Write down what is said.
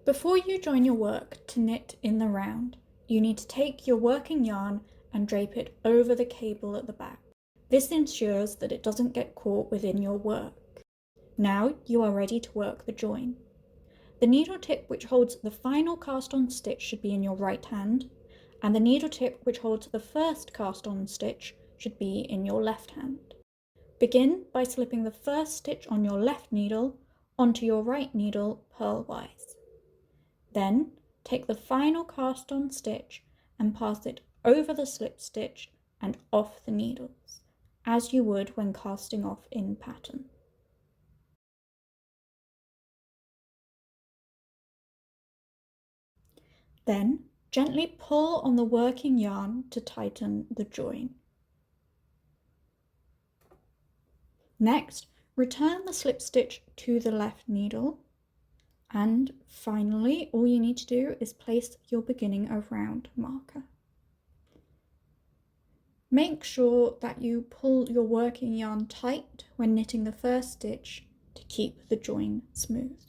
Before you join your work to knit in the round, you need to take your working yarn and drape it over the cable at the back. This ensures that it doesn't get caught within your work. Now you are ready to work the join. The needle tip which holds the final cast on stitch should be in your right hand, and the needle tip which holds the first cast on stitch should be in your left hand. Begin by slipping the first stitch on your left needle onto your right needle purlwise. Then take the final cast on stitch and pass it over the slip stitch and off the needles, as you would when casting off in pattern. Then gently pull on the working yarn to tighten the join. Next, return the slip stitch to the left needle. And finally, all you need to do is place your beginning of round marker. Make sure that you pull your working yarn tight when knitting the first stitch to keep the join smooth.